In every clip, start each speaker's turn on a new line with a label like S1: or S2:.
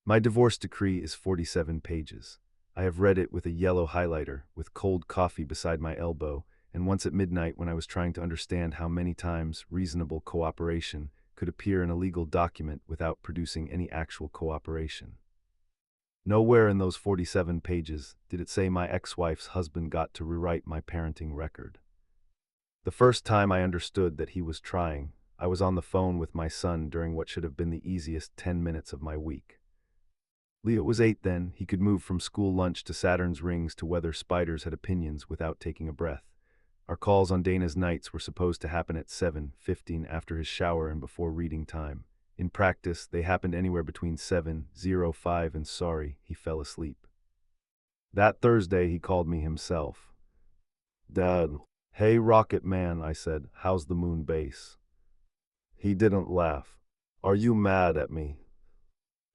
S1: My divorce decree is 47 pages. I have read it with a yellow highlighter, with cold coffee beside my elbow, and once at midnight when I was trying to understand how many times reasonable cooperation could appear in a legal document without producing any actual cooperation. Nowhere in those 47 pages did it say my ex-wife's husband got to rewrite my parenting record. The first time I understood that he was trying, I was on the phone with my son during what should have been the easiest 10 minutes of my week. Leo was 8 then. He could move from school lunch to Saturn's rings to whether spiders had opinions without taking a breath. Our calls on Dana's nights were supposed to happen at 7:15 after his shower and before reading time. In practice, they happened anywhere between 7:05 and sorry, he fell asleep. That Thursday, he called me himself. Dad. Hey, Rocket Man, I said, how's the moon base? He didn't laugh. Are you mad at me?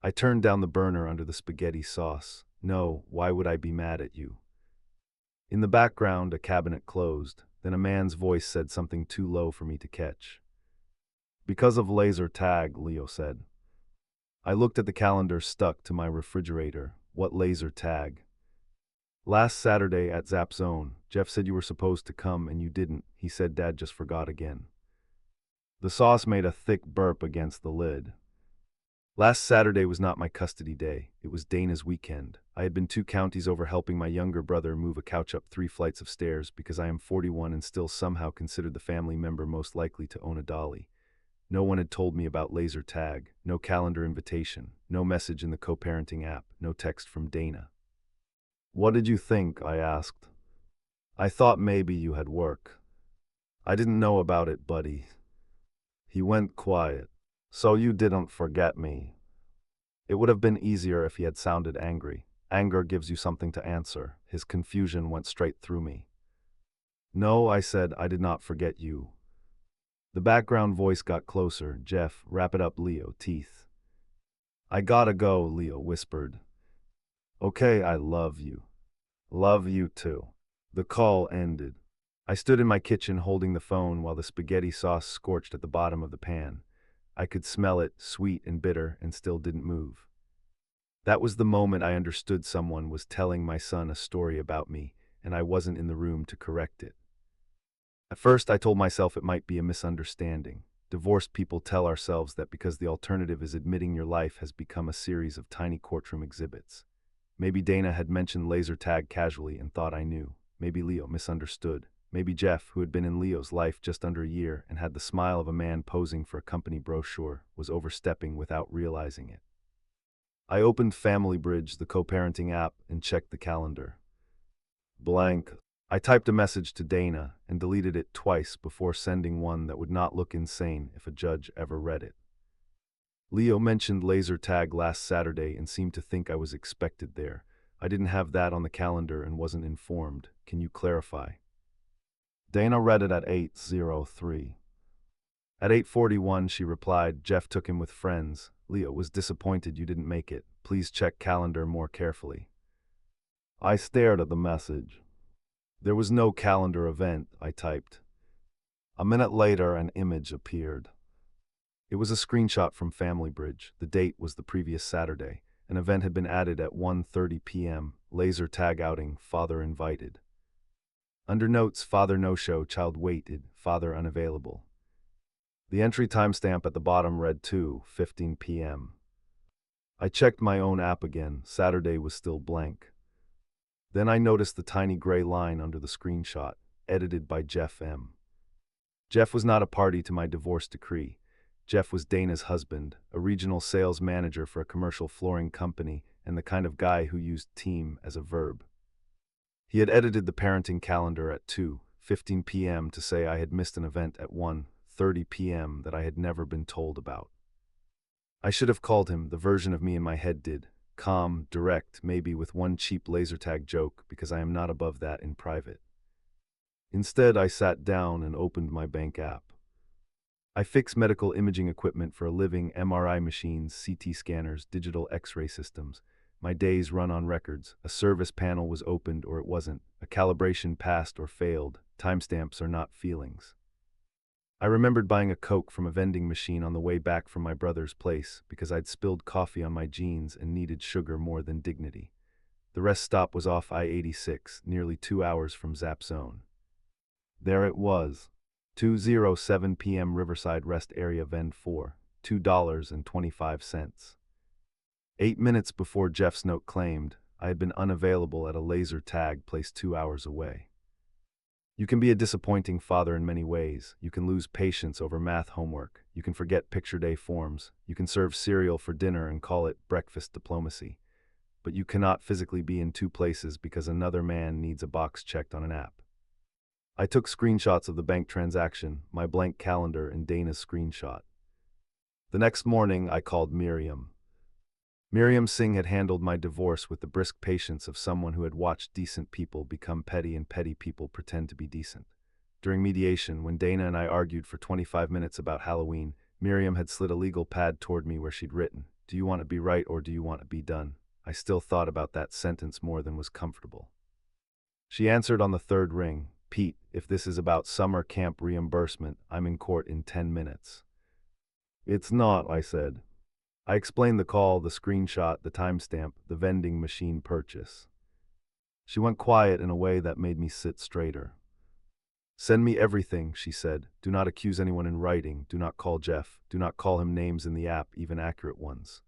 S1: I turned down the burner under the spaghetti sauce. No, why would I be mad at you? In the background, a cabinet closed. Then a man's voice said something too low for me to catch. Because of laser tag, Leo said. I looked at the calendar stuck to my refrigerator. What laser tag? Last Saturday at Zap Zone, Jeff said you were supposed to come and you didn't. He said Dad just forgot again. The sauce made a thick burp against the lid. Last Saturday was not my custody day. It was Dana's weekend. I had been 2 counties over helping my younger brother move a couch up 3 flights of stairs because I am 41 and still somehow considered the family member most likely to own a dolly. No one had told me about laser tag, no calendar invitation, no message in the co-parenting app, no text from Dana. What did you think? I asked. I thought maybe you had work. I didn't know about it, buddy. He went quiet. So you didn't forget me. It would have been easier if he had sounded angry. Anger gives you something to answer. His confusion went straight through me. No, I said, I did not forget you. The background voice got closer. Jeff, wrap it up, Leo, teeth. I gotta go, Leo whispered. Okay, I love you. Love you too. The call ended. I stood in my kitchen holding the phone while the spaghetti sauce scorched at the bottom of the pan. I could smell it, sweet and bitter, and still didn't move. That was the moment I understood someone was telling my son a story about me, and I wasn't in the room to correct it. At first, I told myself it might be a misunderstanding. Divorced people tell ourselves that because the alternative is admitting your life has become a series of tiny courtroom exhibits. Maybe Dana had mentioned laser tag casually and thought I knew. Maybe Leo misunderstood. Maybe Jeff, who had been in Leo's life just under a year and had the smile of a man posing for a company brochure, was overstepping without realizing it. I opened Family Bridge, the co-parenting app, and checked the calendar. Blank. I typed a message to Dana and deleted it twice before sending one that would not look insane if a judge ever read it. Leo mentioned laser tag last Saturday and seemed to think I was expected there. I didn't have that on the calendar and wasn't informed. Can you clarify? Dana read it at 8:03. At 8:41, she replied, Jeff took him with friends. Leo was disappointed you didn't make it. Please check calendar more carefully. I stared at the message. There was no calendar event, I typed. A minute later, an image appeared. It was a screenshot from Family Bridge. The date was the previous Saturday. An event had been added at 1:30 p.m. Laser tag outing, father invited. Under notes, father no-show, child waited, father unavailable. The entry timestamp at the bottom read 2:15 p.m. I checked my own app again. Saturday was still blank. Then I noticed the tiny gray line under the screenshot, edited by Jeff M. Jeff was not a party to my divorce decree. Jeff was Dana's husband, a regional sales manager for a commercial flooring company, and the kind of guy who used team as a verb. He had edited the parenting calendar at 2:15 p.m. to say I had missed an event at 1:30 p.m. that I had never been told about. I should have called him, the version of me in my head did, calm, direct, maybe with one cheap laser tag joke because I am not above that in private. Instead, I sat down and opened my bank app. I fix medical imaging equipment for a living, MRI machines, CT scanners, digital X-ray systems. My days run on records. A service panel was opened or it wasn't. A calibration passed or failed. Timestamps are not feelings. I remembered buying a Coke from a vending machine on the way back from my brother's place because I'd spilled coffee on my jeans and needed sugar more than dignity. The rest stop was off I-86, nearly 2 hours from Zap Zone. There it was. 2:07 p.m. Riverside Rest Area Vend for $2.25. 8 minutes before Jeff's note claimed, I had been unavailable at a laser tag placed 2 hours away. You can be a disappointing father in many ways. You can lose patience over math homework. You can forget picture day forms. You can serve cereal for dinner and call it breakfast diplomacy. But you cannot physically be in two places because another man needs a box checked on an app. I took screenshots of the bank transaction, my blank calendar, and Dana's screenshot. The next morning, I called Miriam. Miriam Singh had handled my divorce with the brisk patience of someone who had watched decent people become petty and petty people pretend to be decent. During mediation, when Dana and I argued for 25 minutes about Halloween, Miriam had slid a legal pad toward me where she'd written, "Do you want to be right or do you want to be done?" I still thought about that sentence more than was comfortable. She answered on the third ring, "Pete, if this is about summer camp reimbursement, I'm in court in 10 minutes. "It's not," I said. I explained the call, the screenshot, the timestamp, the vending machine purchase. She went quiet in a way that made me sit straighter. "Send me everything," she said. "Do not accuse anyone in writing. Do not call Jeff. Do not call him names in the app, even accurate ones."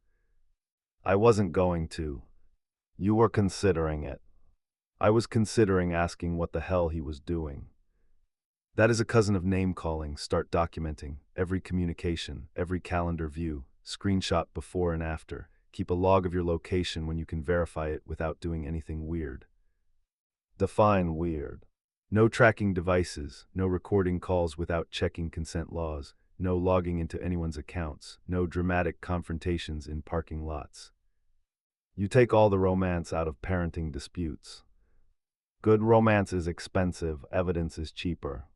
S1: I wasn't going to. "You were considering it." I was considering asking what the hell he was doing. That is a cousin of name-calling. Start documenting every communication, every calendar view, screenshot before and after. Keep a log of your location when you can verify it without doing anything weird. Define weird. No tracking devices, no recording calls without checking consent laws, no logging into anyone's accounts, no dramatic confrontations in parking lots. You take all the romance out of parenting disputes. Good romance is expensive, evidence is cheaper.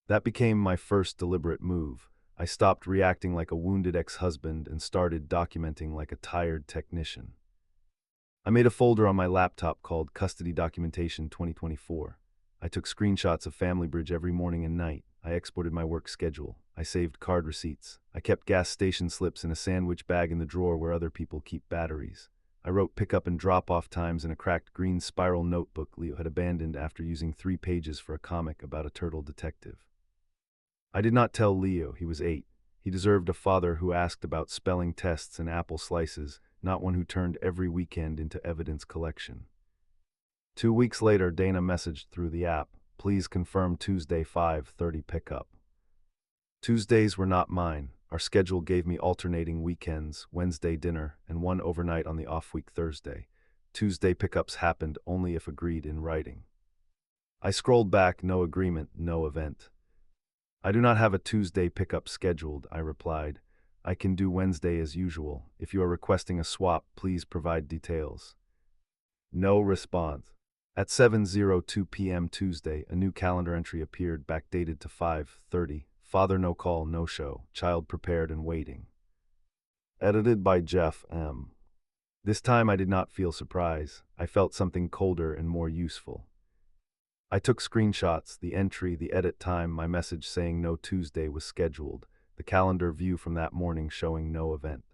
S1: That became my first deliberate move. I stopped reacting like a wounded ex-husband and started documenting like a tired technician. I made a folder on my laptop called Custody Documentation 2024. I took screenshots of Family Bridge every morning and night. I exported my work schedule. I saved card receipts. I kept gas station slips in a sandwich bag in the drawer where other people keep batteries. I wrote pickup and drop-off times in a cracked green spiral notebook Leo had abandoned after using 3 pages for a comic about a turtle detective. I did not tell Leo he was 8. He deserved a father who asked about spelling tests and apple slices, not one who turned every weekend into evidence collection. 2 weeks later, Dana messaged through the app, "Please confirm Tuesday 5:30 pickup." Tuesdays were not mine. Our schedule gave me alternating weekends, Wednesday dinner, and one overnight on the off-week Thursday. Tuesday pickups happened only if agreed in writing. I scrolled back, no agreement, no event. "I do not have a Tuesday pickup scheduled," I replied. "I can do Wednesday as usual. If you are requesting a swap, please provide details." No response. At 7:02 p.m. Tuesday, a new calendar entry appeared, backdated to 5:30. Father no call, no show. Child prepared and waiting. Edited by Jeff M. This time I did not feel surprise. I felt something colder and more useful. I took screenshots, the entry, the edit time, my message saying no Tuesday was scheduled, the calendar view from that morning showing no event.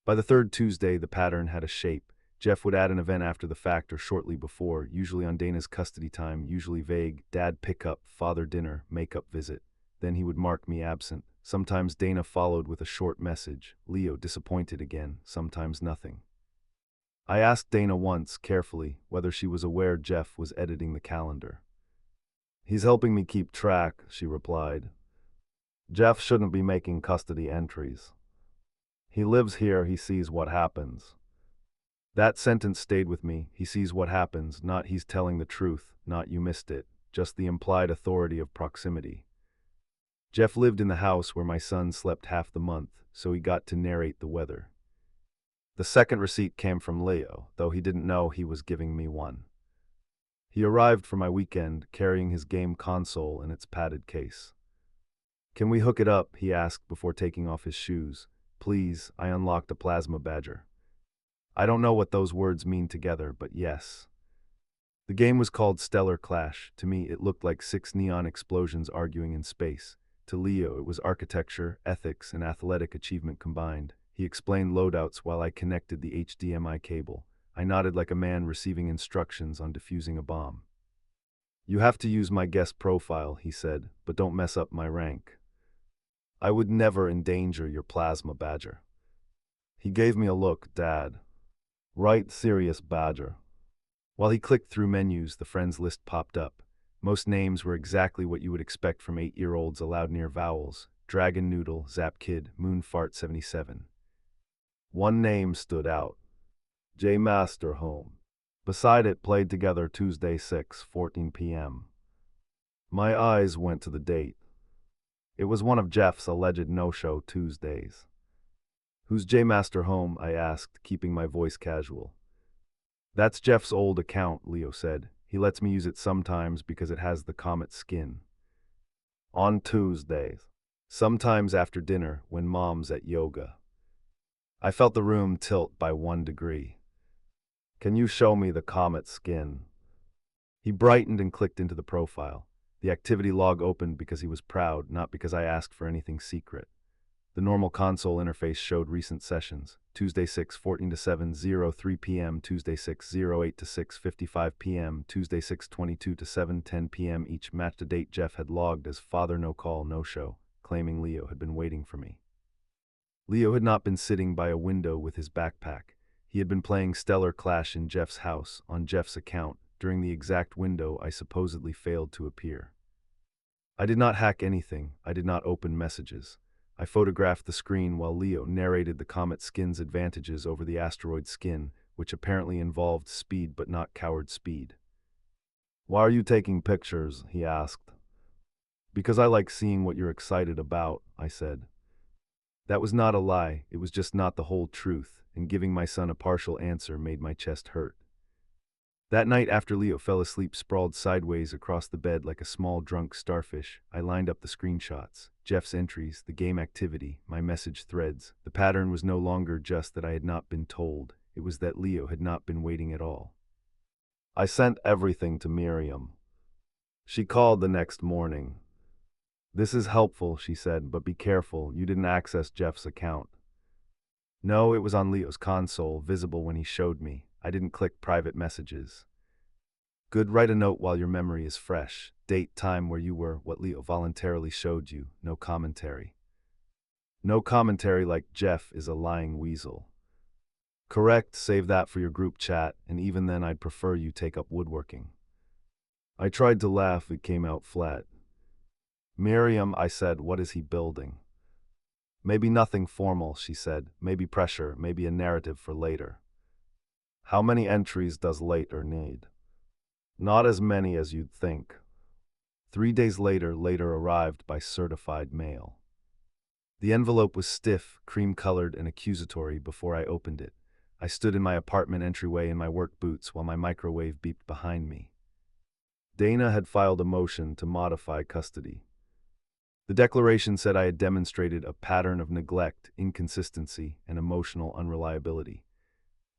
S1: By the third Tuesday, the pattern had a shape. Jeff would add an event after the fact or shortly before, usually on Dana's custody time, usually vague: dad pickup, father dinner, makeup visit. Then he would mark me absent. Sometimes Dana followed with a short message: Leo disappointed again, sometimes nothing. I asked Dana once, carefully, whether she was aware Jeff was editing the calendar. "He's helping me keep track," she replied. "Jeff shouldn't be making custody entries. He lives here, he sees what happens." That sentence stayed with me. He sees what happens, not he's telling the truth, not you missed it, just the implied authority of proximity. Jeff lived in the house where my son slept half the month, so he got to narrate the weather. The second receipt came from Leo, though he didn't know he was giving me one. He arrived for my weekend, carrying his game console in its padded case. "Can we hook it up?" he asked before taking off his shoes. "Please." I unlocked a plasma badger. I don't know what those words mean together, but yes. The game was called Stellar Clash. To me, it looked like 6 neon explosions arguing in space. To Leo, it was architecture, ethics, and athletic achievement combined. He explained loadouts while I connected the HDMI cable. I nodded like a man receiving instructions on defusing a bomb. "You have to use my guest profile," he said, "but don't mess up my rank. I would never endanger your plasma badger." He gave me a look, Dad. Right serious badger. While he clicked through menus, the friends list popped up. Most names were exactly what you would expect from 8-year-olds allowed near vowels. Dragon Noodle, Zap Kid, Moonfart 77. One name stood out. J. Master Home. Beside it, played together Tuesday 6:14 p.m. My eyes went to the date. It was one of Jeff's alleged no-show Tuesdays. "Who's J. Master Home?" I asked, keeping my voice casual. "That's Jeff's old account," Leo said. "He lets me use it sometimes because it has the comet skin." "On Tuesdays. Sometimes after dinner, when Mom's at yoga." I felt the room tilt by 1 degree. "Can you show me the comet skin?" He brightened and clicked into the profile. The activity log opened because he was proud, not because I asked for anything secret. The normal console interface showed recent sessions. Tuesday 6:14 to 7:03 p.m., Tuesday 6:08 to 6:55 p.m., Tuesday 6:22 to 7:10 p.m. Each matched a date Jeff had logged as Father No Call No Show, claiming Leo had been waiting for me. Leo had not been sitting by a window with his backpack. He had been playing Stellar Clash in Jeff's house, on Jeff's account, during the exact window I supposedly failed to appear. I did not hack anything. I did not open messages. I photographed the screen while Leo narrated the comet skin's advantages over the asteroid skin, which apparently involved speed but not coward speed. "Why are you taking pictures?" he asked. "Because I like seeing what you're excited about," I said. That was not a lie, it was just not the whole truth, and giving my son a partial answer made my chest hurt. That night after Leo fell asleep sprawled sideways across the bed like a small drunk starfish, I lined up the screenshots, Jeff's entries, the game activity, my message threads. The pattern was no longer just that I had not been told, it was that Leo had not been waiting at all. "I sent everything to Miriam. She called the next morning. This is helpful," she said, "but be careful, you didn't access Jeff's account." No, it was on Leo's console, visible when he showed me. I didn't click private messages. "Good, write a note while your memory is fresh. Date, time where you were, what Leo voluntarily showed you. No commentary." "No commentary like Jeff is a lying weasel." "Correct, save that for your group chat, and even then I'd prefer you take up woodworking." I tried to laugh, it came out flat. "Miriam," I said, "what is he building?" "Maybe nothing formal," she said. "Maybe pressure, maybe a narrative for later." "How many entries does later need?" "Not as many as you'd think." 3 days later, later arrived by certified mail. The envelope was stiff, cream-colored, and accusatory before I opened it. I stood in my apartment entryway in my work boots while my microwave beeped behind me. Dana had filed a motion to modify custody. The declaration said I had demonstrated a pattern of neglect, inconsistency, and emotional unreliability.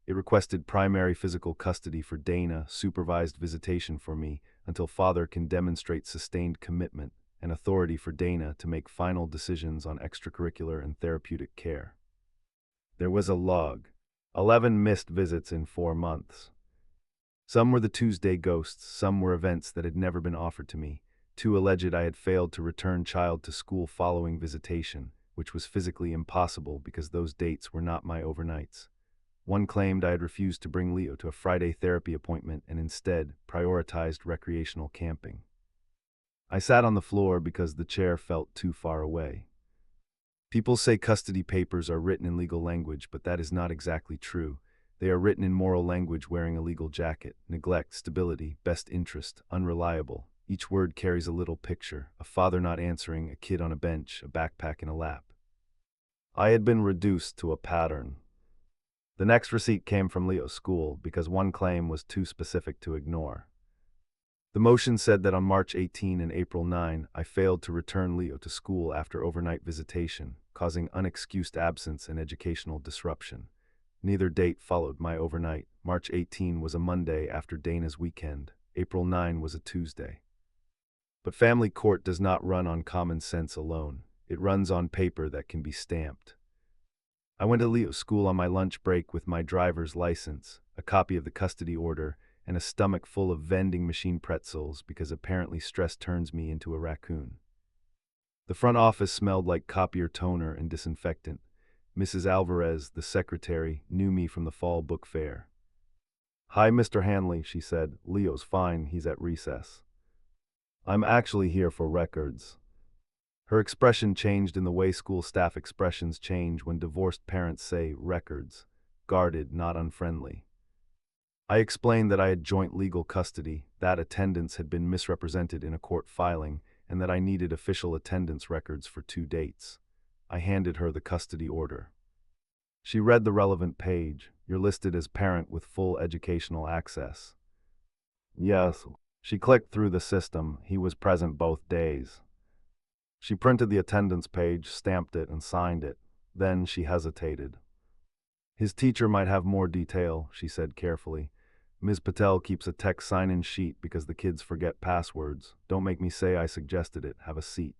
S1: It requested primary physical custody for Dana, supervised visitation for me, until Father can demonstrate sustained commitment, and authority for Dana to make final decisions on extracurricular and therapeutic care. There was a log. 11 missed visits in 4 months. Some were the Tuesday ghosts, some were events that had never been offered to me. 2 alleged I had failed to return child to school following visitation, which was physically impossible because those dates were not my overnights. 1 claimed I had refused to bring Leo to a Friday therapy appointment and instead prioritized recreational camping. I sat on the floor because the chair felt too far away. People say custody papers are written in legal language, but that is not exactly true. They are written in moral language wearing a legal jacket. Neglect, stability, best interest, unreliable. Each word carries a little picture, a father not answering, a kid on a bench, a backpack in a lap. I had been reduced to a pattern. The next receipt came from Leo's school because 1 claim was too specific to ignore. The motion said that on March 18 and April 9, I failed to return Leo to school after overnight visitation, causing unexcused absence and educational disruption. Neither date followed my overnight. March 18 was a Monday after Dana's weekend. April 9 was a Tuesday. But family court does not run on common sense alone. It runs on paper that can be stamped. I went to Leo's school on my lunch break with my driver's license, a copy of the custody order, and a stomach full of vending machine pretzels because apparently stress turns me into a raccoon. The front office smelled like copier toner and disinfectant. Mrs. Alvarez, the secretary, knew me from the fall book fair. "Hi, Mr. Hanley," she said. "Leo's fine, he's at recess." "I'm actually here for records." Her expression changed in the way school staff expressions change when divorced parents say records, guarded, not unfriendly. I explained that I had joint legal custody, that attendance had been misrepresented in a court filing, and that I needed official attendance records for 2 dates. I handed her the custody order. She read the relevant page. "You're listed as parent with full educational access." "Yes." She clicked through the system. "He was present both days." She printed the attendance page, stamped it, and signed it. Then she hesitated. "His teacher might have more detail," she said carefully. "Ms. Patel keeps a text sign-in sheet because the kids forget passwords. Don't make me say I suggested it. Have a seat."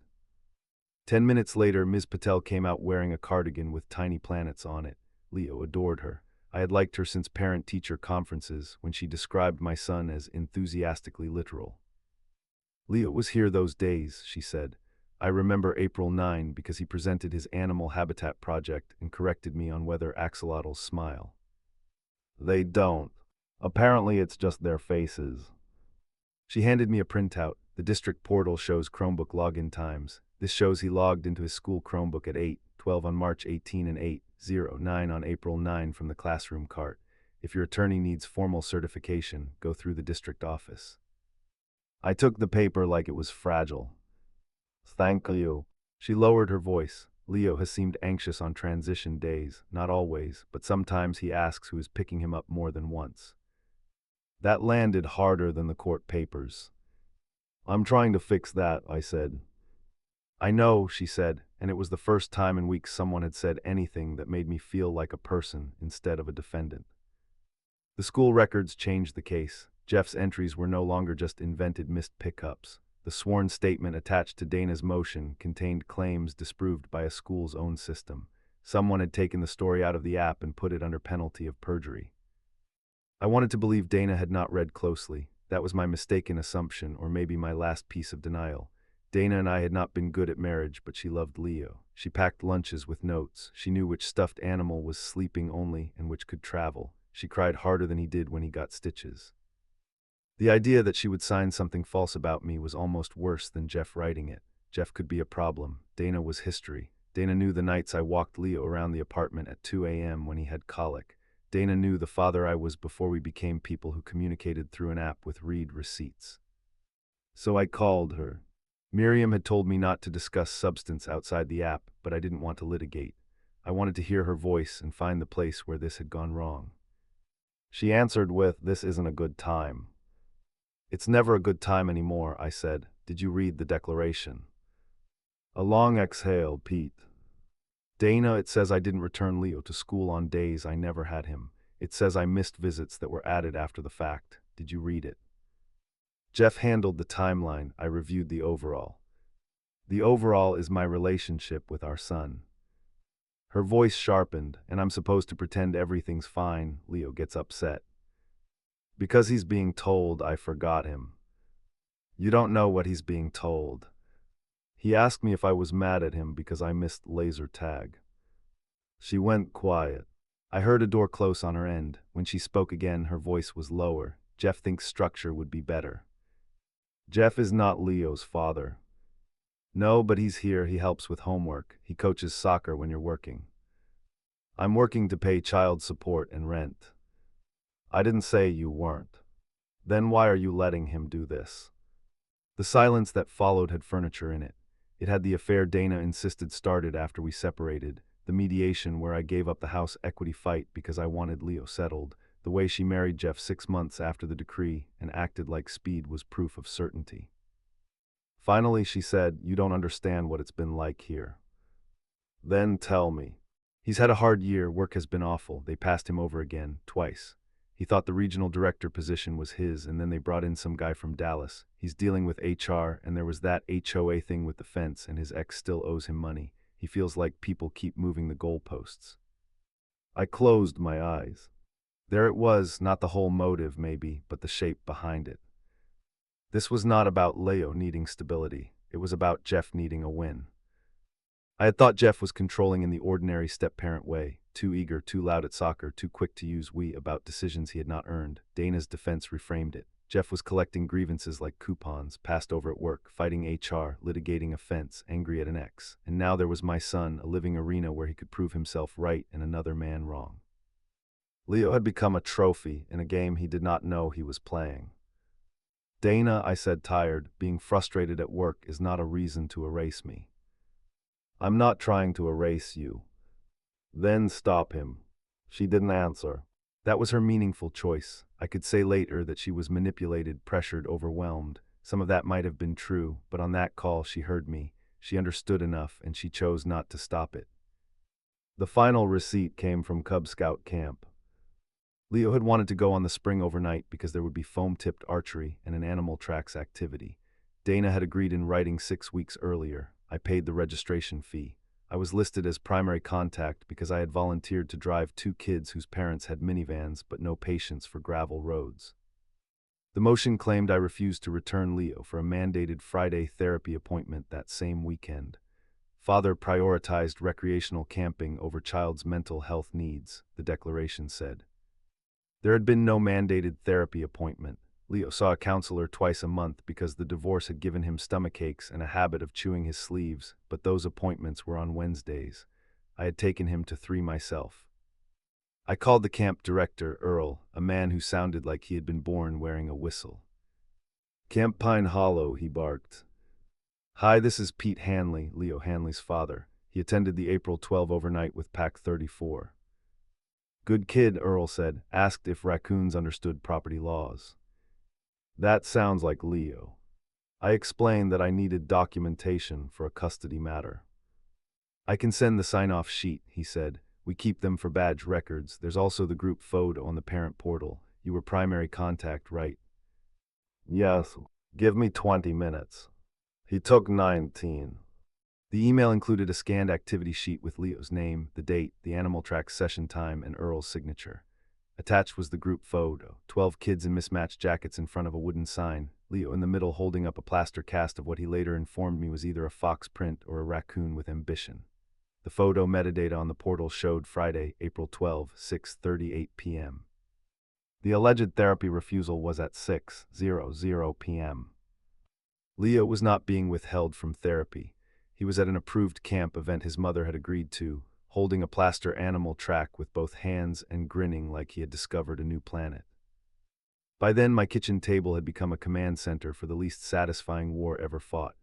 S1: 10 minutes later, Ms. Patel came out wearing a cardigan with tiny planets on it. Leo adored her. I had liked her since parent-teacher conferences when she described my son as enthusiastically literal. "Leo was here those days," she said. "I remember April 9 because he presented his animal habitat project and corrected me on whether axolotls smile." "They don't. Apparently it's just their faces." She handed me a printout. The district portal shows Chromebook login times. This shows he logged into his school Chromebook at 8:12 on March 18 and 8:09 on April 9 from the classroom cart. If your attorney needs formal certification, go through the district office. I took the paper like it was fragile. "Thank you." She lowered her voice. "Leo has seemed anxious on transition days, not always, but sometimes he asks who is picking him up more than once." That landed harder than the court papers. "I'm trying to fix that," I said. "I know," she said, and it was the first time in weeks someone had said anything that made me feel like a person instead of a defendant. The school records changed the case. Jeff's entries were no longer just invented missed pickups. The sworn statement attached to Dana's motion contained claims disproved by a school's own system. Someone had taken the story out of the app and put it under penalty of perjury. I wanted to believe Dana had not read closely. That was my mistaken assumption, or maybe my last piece of denial. Dana and I had not been good at marriage, but she loved Leo. She packed lunches with notes. She knew which stuffed animal was sleeping only and which could travel. She cried harder than he did when he got stitches. The idea that she would sign something false about me was almost worse than Jeff writing it. Jeff could be a problem. Dana was history. Dana knew the nights I walked Leo around the apartment at 2 a.m. when he had colic. Dana knew the father I was before we became people who communicated through an app with read receipts. So I called her. Miriam had told me not to discuss substance outside the app, but I didn't want to litigate. I wanted to hear her voice and find the place where this had gone wrong. She answered with, "This isn't a good time." "It's never a good time anymore," I said. "Did you read the declaration?" A long exhale, Pete. "Dana, it says I didn't return Leo to school on days I never had him. It says I missed visits that were added after the fact. Did you read it?" Jeff handled the timeline. I reviewed the overall. The overall is my relationship with our son. Her voice sharpened, and I'm supposed to pretend everything's fine. Leo gets upset. "Because he's being told I forgot him." "You don't know what he's being told." "He asked me if I was mad at him because I missed laser tag." She went quiet. I heard a door close on her end. When she spoke again, her voice was lower. "Jeff thinks structure would be better." "Jeff is not Leo's father." "No, but he's here. He helps with homework. He coaches soccer when you're working." "I'm working to pay child support and rent." "I didn't say you weren't." "Then why are you letting him do this?" The silence that followed had furniture in it. It had the affair Dana insisted started after we separated, the mediation where I gave up the house equity fight because I wanted Leo settled, the way she married Jeff 6 months after the decree and acted like speed was proof of certainty. Finally, she said, "You don't understand what it's been like here." "Then tell me." "He's had a hard year. Work has been awful. They passed him over again, twice. He thought the regional director position was his, and then they brought in some guy from Dallas. He's dealing with HR, and there was that HOA thing with the fence, and his ex still owes him money. He feels like people keep moving the goalposts. I closed my eyes. There it was, not the whole motive maybe, but the shape behind it. This was not about Leo needing stability. It was about Jeff needing a win. I had thought Jeff was controlling in the ordinary step-parent way, too eager, too loud at soccer, too quick to use we about decisions he had not earned. Dana's defense reframed it. Jeff was collecting grievances like coupons, passed over at work, fighting HR, litigating offense, angry at an ex. And now there was my son, a living arena where he could prove himself right and another man wrong. Leo had become a trophy in a game he did not know he was playing. Dana, I said, tired, being frustrated at work is not a reason to erase me. I'm not trying to erase you. Then stop him. She didn't answer. That was her meaningful choice. I could say later that she was manipulated, pressured, overwhelmed. Some of that might have been true, but on that call she heard me. She understood enough, and she chose not to stop it. The final receipt came from Cub Scout camp. Leo had wanted to go on the spring overnight because there would be foam-tipped archery and an animal tracks activity. Dana had agreed in writing 6 weeks earlier. I paid the registration fee. I was listed as primary contact because I had volunteered to drive 2 kids whose parents had minivans but no patience for gravel roads. The motion claimed I refused to return Leo for a mandated Friday therapy appointment that same weekend. Father prioritized recreational camping over child's mental health needs, the declaration said. There had been no mandated therapy appointment. Leo saw a counselor twice a month because the divorce had given him stomachaches and a habit of chewing his sleeves, but those appointments were on Wednesdays. I had taken him to 3 myself. I called the camp director, Earl, a man who sounded like he had been born wearing a whistle. Camp Pine Hollow, he barked. Hi, this is Pete Hanley, Leo Hanley's father. He attended the April 12 overnight with Pack 34. Good kid, Earl said, asked if raccoons understood property laws. That sounds like Leo. I explained that I needed documentation for a custody matter. I can send the sign-off sheet, he said. We keep them for badge records. There's also the group photo on the parent portal. You were primary contact, right? Yes. Give me 20 minutes. He took 19. The email included a scanned activity sheet with Leo's name, the date, the animal track session time, and Earl's signature. Attached was the group photo, 12 kids in mismatched jackets in front of a wooden sign, Leo in the middle holding up a plaster cast of what he later informed me was either a fox print or a raccoon with ambition. The photo metadata on the portal showed Friday, April 12, 6:38 p.m. The alleged therapy refusal was at 6:00 p.m. Leo was not being withheld from therapy. He was at an approved camp event his mother had agreed to, holding a plaster animal track with both hands and grinning like he had discovered a new planet. By then, my kitchen table had become a command center for the least satisfying war ever fought.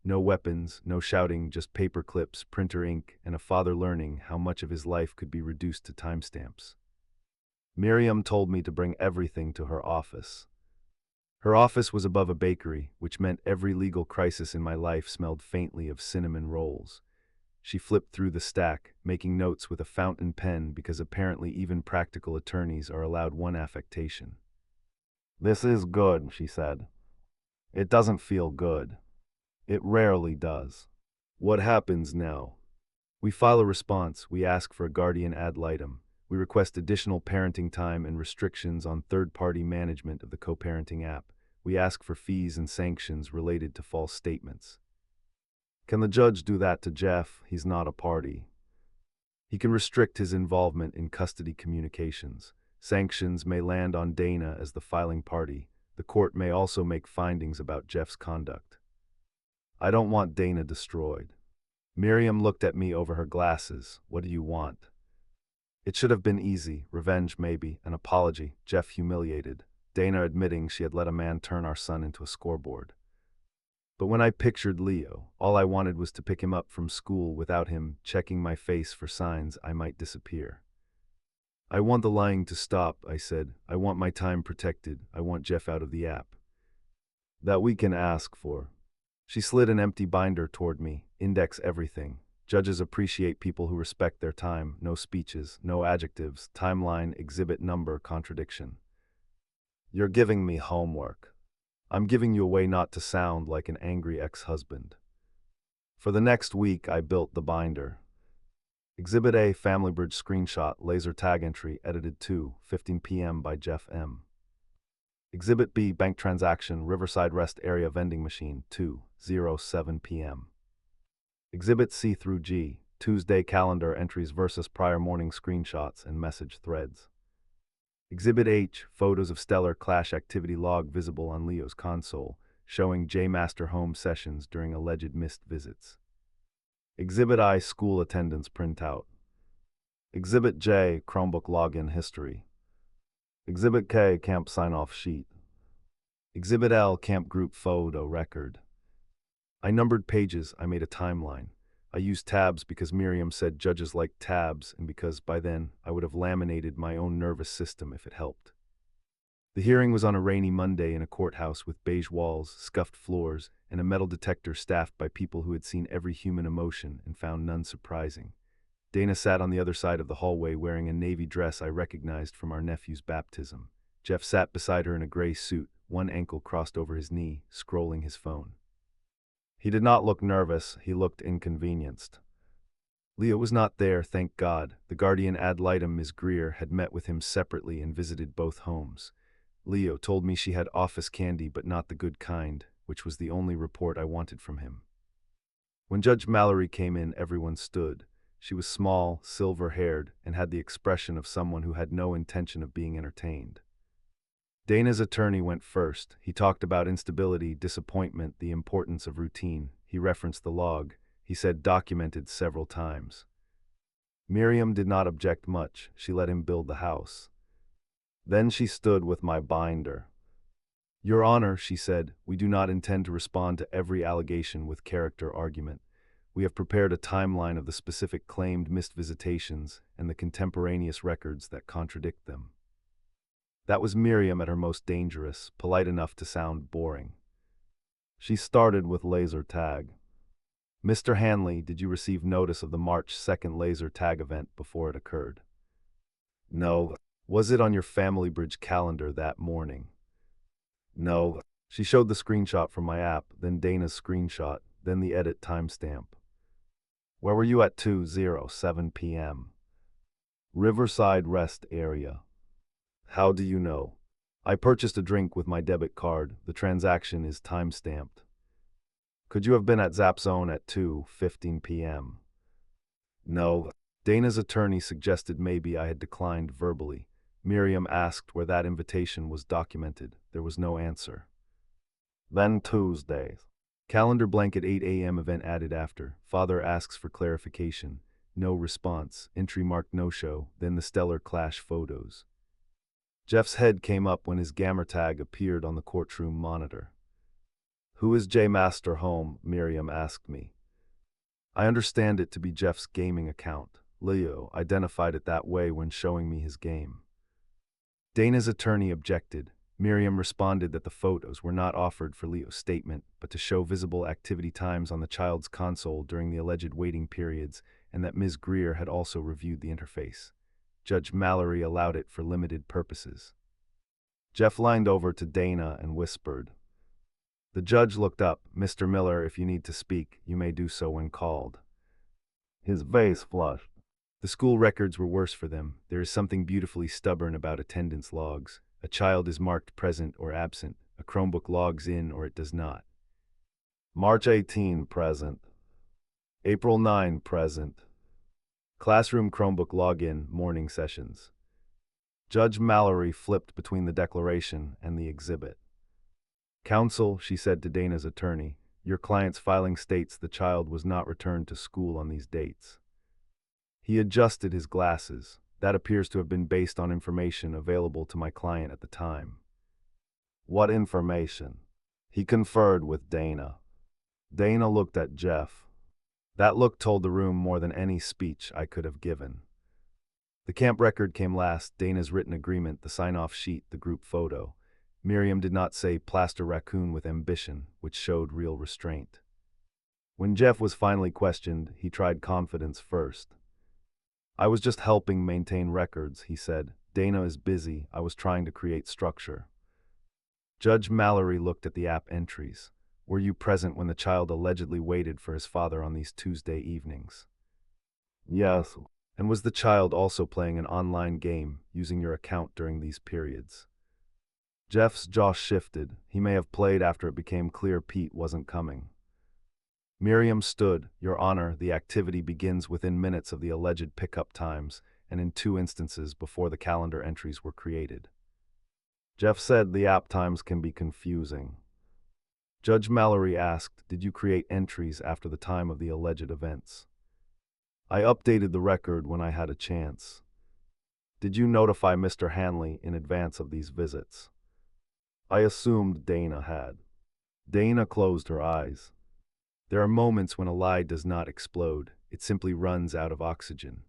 S1: No weapons, no shouting, just paper clips, printer ink, and a father learning how much of his life could be reduced to timestamps. Miriam told me to bring everything to her office. Her office was above a bakery, which meant every legal crisis in my life smelled faintly of cinnamon rolls. She flipped through the stack, making notes with a fountain pen because apparently even practical attorneys are allowed one affectation. This is good, she said. It doesn't feel good. It rarely does. What happens now? We file a response, we ask for a guardian ad litem. We request additional parenting time and restrictions on third-party management of the co-parenting app. We ask for fees and sanctions related to false statements. Can the judge do that to Jeff? He's not a party. He can restrict his involvement in custody communications. Sanctions may land on Dana as the filing party. The court may also make findings about Jeff's conduct. I don't want Dana destroyed. Miriam looked at me over her glasses. What do you want? It should have been easy. Revenge, maybe. An apology. Jeff humiliated. Dana admitting she had let a man turn our son into a scoreboard. But when I pictured Leo, all I wanted was to pick him up from school without him checking my face for signs I might disappear. I want the lying to stop, I said. I want my time protected. I want Jeff out of the app. That we can ask for. She slid an empty binder toward me. Index everything. Judges appreciate people who respect their time. No speeches, no adjectives, timeline, exhibit number, contradiction. You're giving me homework. I'm giving you a way not to sound like an angry ex-husband. For the next week, I built the binder. Exhibit A, Family Bridge screenshot, laser tag entry, edited 2:15 p.m. by Jeff M. Exhibit B, bank transaction, Riverside Rest Area vending machine, 2:07 p.m. Exhibit C through G, Tuesday calendar entries versus prior morning screenshots and message threads. Exhibit H, photos of stellar clash activity log visible on Leo's console, showing J Master home sessions during alleged missed visits. Exhibit I, school attendance printout. Exhibit J, Chromebook login history. Exhibit K, camp sign-off sheet. Exhibit L, camp group photo record. I numbered pages, I made a timeline. I used tabs because Miriam said judges like tabs and because by then I would have laminated my own nervous system if it helped. The hearing was on a rainy Monday in a courthouse with beige walls, scuffed floors, and a metal detector staffed by people who had seen every human emotion and found none surprising. Dana sat on the other side of the hallway wearing a navy dress I recognized from our nephew's baptism. Jeff sat beside her in a gray suit, one ankle crossed over his knee, scrolling his phone. He did not look nervous, he looked inconvenienced. Leo was not there, thank God. The guardian ad litem, Ms. Greer, had met with him separately and visited both homes. Leo told me she had office candy but not the good kind, which was the only report I wanted from him. When Judge Mallory came in, everyone stood. She was small, silver-haired, and had the expression of someone who had no intention of being entertained. Dana's attorney went first. He talked about instability, disappointment, the importance of routine. He referenced the log. He said documented several times. Miriam did not object much. She let him build the house. Then she stood with my binder. Your Honor, she said, we do not intend to respond to every allegation with character argument. We have prepared a timeline of the specific claimed missed visitations and the contemporaneous records that contradict them. That was Miriam at her most dangerous, polite enough to sound boring. She started with laser tag. Mr. Hanley, did you receive notice of the March 2nd laser tag event before it occurred? No. Was it on your Family Bridge calendar that morning? No. She showed the screenshot from my app, then Dana's screenshot, then the edit timestamp. Where were you at 2:07 p.m.? Riverside Rest Area. How do you know? I purchased a drink with my debit card. The transaction is time-stamped. Could you have been at Zap Zone at 2:15 p.m.? No. Dana's attorney suggested maybe I had declined verbally. Miriam asked where that invitation was documented. There was no answer. Then Tuesday. Calendar blank at 8 a.m. event added after. Father asks for clarification. No response. Entry marked no-show. Then the stellar clash photos. Jeff's head came up when his gamer tag appeared on the courtroom monitor. Who is J Master home? Miriam asked me. I understand it to be Jeff's gaming account. Leo identified it that way when showing me his game. Dana's attorney objected. Miriam responded that the photos were not offered for Leo's statement, but to show visible activity times on the child's console during the alleged waiting periods, and that Ms. Greer had also reviewed the interface. Judge Mallory allowed it for limited purposes. Jeff leaned over to Dana and whispered. The judge looked up. Mr. Miller, if you need to speak, you may do so when called. His face flushed. The school records were worse for them. There is something beautifully stubborn about attendance logs. A child is marked present or absent. A Chromebook logs in or it does not. March 18, present. April 9, present. Classroom Chromebook login, morning sessions. Judge Mallory flipped between the declaration and the exhibit. Counsel, she said to Dana's attorney, your client's filing states the child was not returned to school on these dates. He adjusted his glasses. That appears to have been based on information available to my client at the time. What information? He conferred with Dana. Dana looked at Jeff. That look told the room more than any speech I could have given. The camp record came last, Dana's written agreement, the sign-off sheet, the group photo. Miriam did not say plaster raccoon with ambition, which showed real restraint. When Jeff was finally questioned, he tried confidence first. I was just helping maintain records, he said. Dana is busy. I was trying to create structure. Judge Mallory looked at the app entries. Were you present when the child allegedly waited for his father on these Tuesday evenings? Yes. And was the child also playing an online game using your account during these periods? Jeff's jaw shifted. He may have played after it became clear Pete wasn't coming. Miriam stood. Your Honor, the activity begins within minutes of the alleged pickup times, and in 2 instances before the calendar entries were created. Jeff said the app times can be confusing. Judge Mallory asked, did you create entries after the time of the alleged events? I updated the record when I had a chance. Did you notify Mr. Hanley in advance of these visits? I assumed Dana had. Dana closed her eyes. There are moments when a lie does not explode, it simply runs out of oxygen.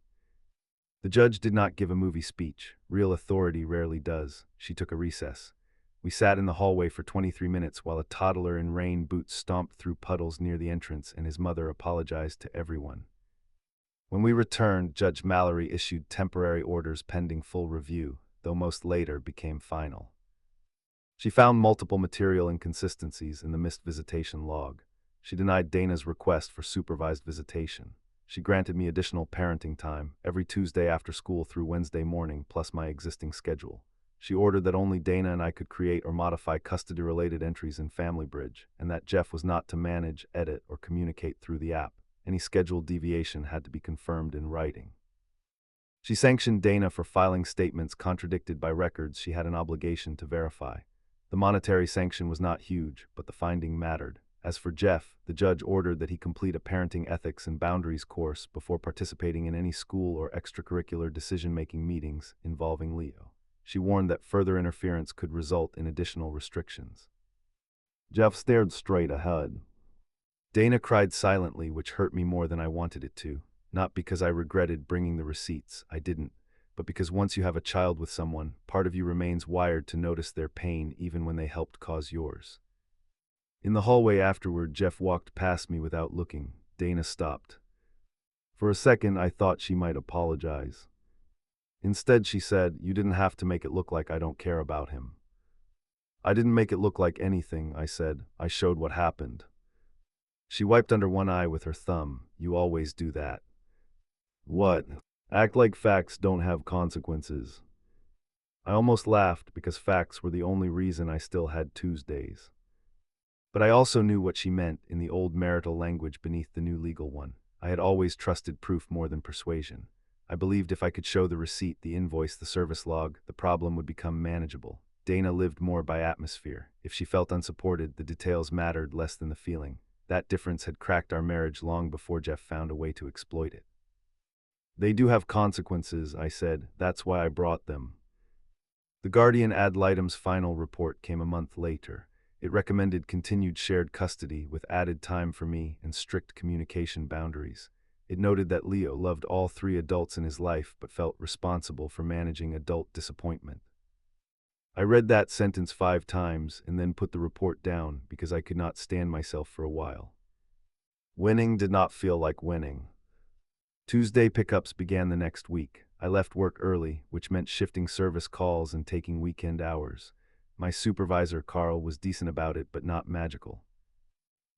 S1: The judge did not give a movie speech. Real authority rarely does. She took a recess. We sat in the hallway for 23 minutes while a toddler in rain boots stomped through puddles near the entrance and his mother apologized to everyone. When we returned, Judge Mallory issued temporary orders pending full review, though most later became final. She found multiple material inconsistencies in the missed visitation log. She denied Dana's request for supervised visitation. She granted me additional parenting time, every Tuesday after school through Wednesday morning, plus my existing schedule. She ordered that only Dana and I could create or modify custody-related entries in Family Bridge, and that Jeff was not to manage, edit, or communicate through the app. Any scheduled deviation had to be confirmed in writing. She sanctioned Dana for filing statements contradicted by records she had an obligation to verify. The monetary sanction was not huge, but the finding mattered. As for Jeff, the judge ordered that he complete a parenting ethics and boundaries course before participating in any school or extracurricular decision-making meetings involving Leo. She warned that further interference could result in additional restrictions. Jeff stared straight ahead. Dana cried silently, which hurt me more than I wanted it to. Not because I regretted bringing the receipts, I didn't, but because once you have a child with someone, part of you remains wired to notice their pain even when they helped cause yours. In the hallway afterward, Jeff walked past me without looking. Dana stopped. For a second, I thought she might apologize. Instead, she said, you didn't have to make it look like I don't care about him. I didn't make it look like anything, I said. I showed what happened. She wiped under one eye with her thumb. You always do that. What? Act like facts don't have consequences. I almost laughed because facts were the only reason I still had Tuesdays. But I also knew what she meant in the old marital language beneath the new legal one. I had always trusted proof more than persuasion. I believed if I could show the receipt, the invoice, the service log, the problem would become manageable. Dana lived more by atmosphere. If she felt unsupported, the details mattered less than the feeling. That difference had cracked our marriage long before Jeff found a way to exploit it. They do have consequences, I said. That's why I brought them. The guardian ad litem's final report came a month later. It recommended continued shared custody with added time for me and strict communication boundaries. It noted that Leo loved all 3 adults in his life but felt responsible for managing adult disappointment. I read that sentence 5 times and then put the report down because I could not stand myself for a while. Winning did not feel like winning. Tuesday pickups began the next week. I left work early, which meant shifting service calls and taking weekend hours. My supervisor, Carl, was decent about it, but not magical.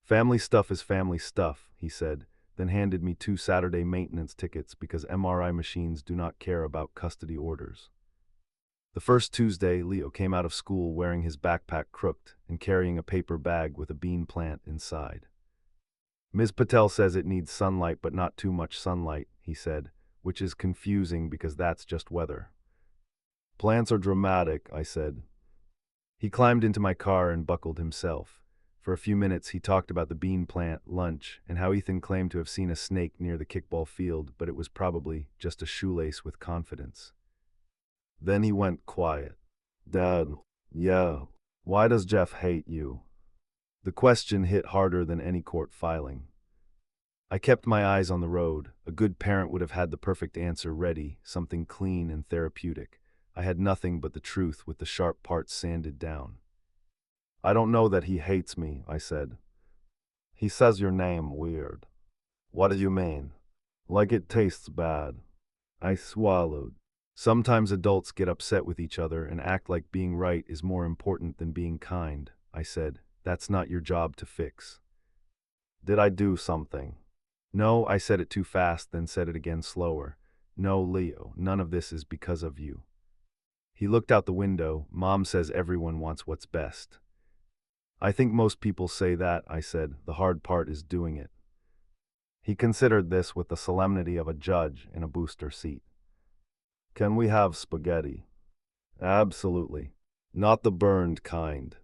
S1: Family stuff is family stuff, he said, then handed me 2 Saturday maintenance tickets because MRI machines do not care about custody orders. The first Tuesday, Leo came out of school wearing his backpack crooked and carrying a paper bag with a bean plant inside. Ms. Patel says it needs sunlight but not too much sunlight, he said, which is confusing because that's just weather. Plants are dramatic, I said. He climbed into my car and buckled himself. For a few minutes he talked about the bean plant, lunch, and how Ethan claimed to have seen a snake near the kickball field, but it was probably just a shoelace with confidence. Then he went quiet. Dad, yeah, why does Jeff hate you? The question hit harder than any court filing. I kept my eyes on the road. A good parent would have had the perfect answer ready, something clean and therapeutic. I had nothing but the truth with the sharp parts sanded down. I don't know that he hates me, I said. He says your name weird. What do you mean? Like it tastes bad. I swallowed. Sometimes adults get upset with each other and act like being right is more important than being kind, I said. That's not your job to fix. Did I do something? No, I said it too fast, then said it again slower. No, Leo, none of this is because of you. He looked out the window. Mom says everyone wants what's best. I think most people say that, I said. The hard part is doing it. He considered this with the solemnity of a judge in a booster seat. Can we have spaghetti? Absolutely. Not the burned kind.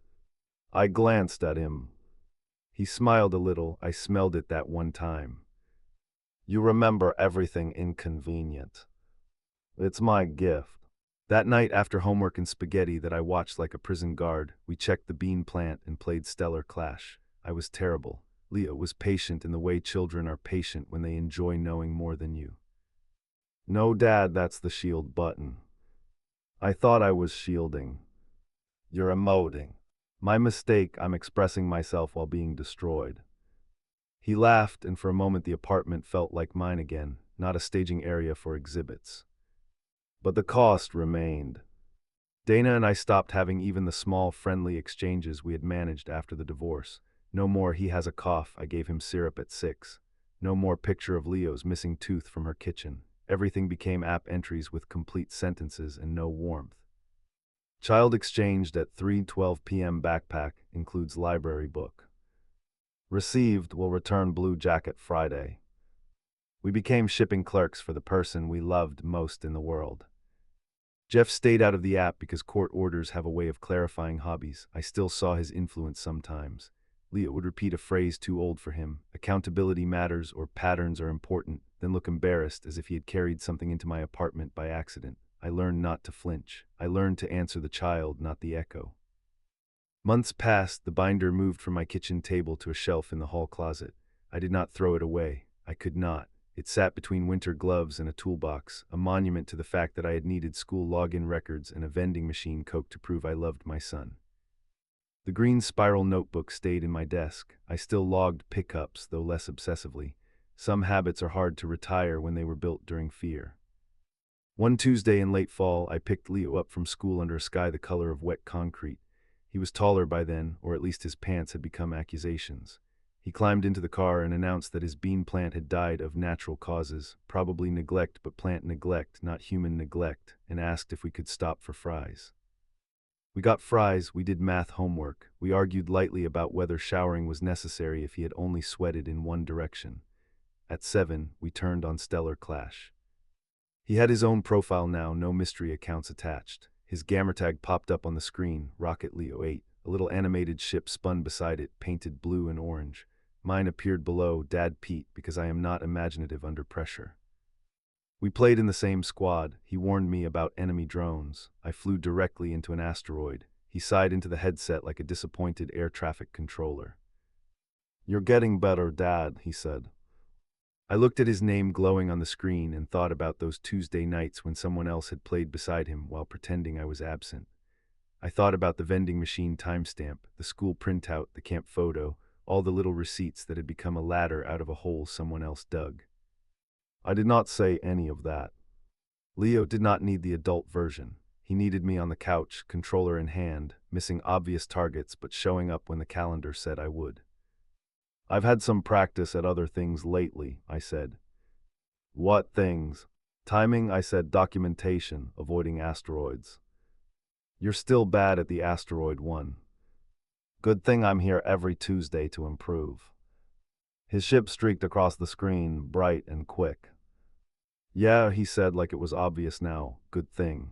S1: I glanced at him. He smiled a little. I smelled it that one time. You remember everything inconvenient. It's my gift. That night after homework and spaghetti that I watched like a prison guard, we checked the bean plant and played Stellar Clash. I was terrible. Leo was patient in the way children are patient when they enjoy knowing more than you. No, Dad, that's the shield button. I thought I was shielding. You're emoting. My mistake, I'm expressing myself while being destroyed. He laughed, and for a moment the apartment felt like mine again, not a staging area for exhibits. But the cost remained. Dana and I stopped having even the small, friendly exchanges we had managed after the divorce. No more he has a cough, I gave him syrup at 6. No more picture of Leo's missing tooth from her kitchen. Everything became app entries with complete sentences and no warmth. Child exchanged at 3:12 p.m. Backpack includes library book. Received will return blue jacket Friday. We became shipping clerks for the person we loved most in the world. Jeff stayed out of the app because court orders have a way of clarifying hobbies. I still saw his influence sometimes. Leo would repeat a phrase too old for him. Accountability matters or patterns are important, then look embarrassed as if he had carried something into my apartment by accident. I learned not to flinch. I learned to answer the child, not the echo. Months passed. The binder moved from my kitchen table to a shelf in the hall closet. I did not throw it away. I could not. It sat between winter gloves and a toolbox, a monument to the fact that I had needed school login records and a vending machine Coke to prove I loved my son. The green spiral notebook stayed in my desk. I still logged pickups, though less obsessively. Some habits are hard to retire when they were built during fear. One Tuesday in late fall, I picked Leo up from school under a sky the color of wet concrete. He was taller by then, or at least his pants had become accusations. He climbed into the car and announced that his bean plant had died of natural causes, probably neglect, but plant neglect, not human neglect, and asked if we could stop for fries. We got fries, we did math homework, we argued lightly about whether showering was necessary if he had only sweated in one direction. At 7, we turned on Stellar Clash. He had his own profile now, no mystery accounts attached. His gamertag popped up on the screen, Rocket Leo 8. A little animated ship spun beside it, painted blue and orange. Mine appeared below, Dad Pete, because I am not imaginative under pressure. We played in the same squad. He warned me about enemy drones. I flew directly into an asteroid. He sighed into the headset like a disappointed air traffic controller. You're getting better, Dad, he said. I looked at his name glowing on the screen and thought about those Tuesday nights when someone else had played beside him while pretending I was absent. I thought about the vending machine timestamp, the school printout, the camp photo, all the little receipts that had become a ladder out of a hole someone else dug. I did not say any of that. Leo did not need the adult version. He needed me on the couch, controller in hand, missing obvious targets but showing up when the calendar said I would. I've had some practice at other things lately, I said. What things? Timing, I said. Documentation, avoiding asteroids. You're still bad at the asteroid one. Good thing I'm here every Tuesday to improve. His ship streaked across the screen, bright and quick. Yeah, he said like it was obvious now. Good thing.